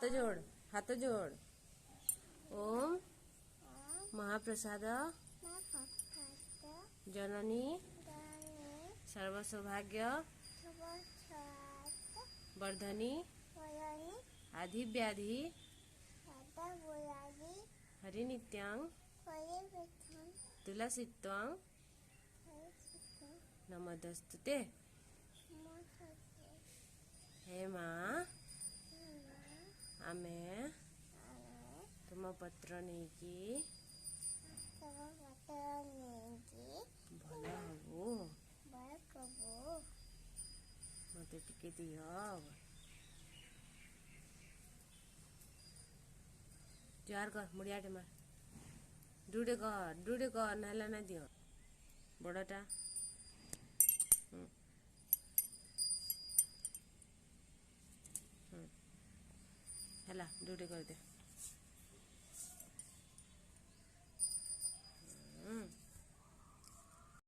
हाथ जोड़। ओम महाप्रसाद जननी सर्वसौभाग्य वर्धनी आधिव्याधि हरिनित्यं तुलसीत्वं नमोस्तुते। हे माँ आमे तुम पत्र नहीं की भल हबू मत टिके दियो। जुहार कर मुड़ियाटे मार डुडे कर नाला ना दियो बड़टा है डुडे कर दे।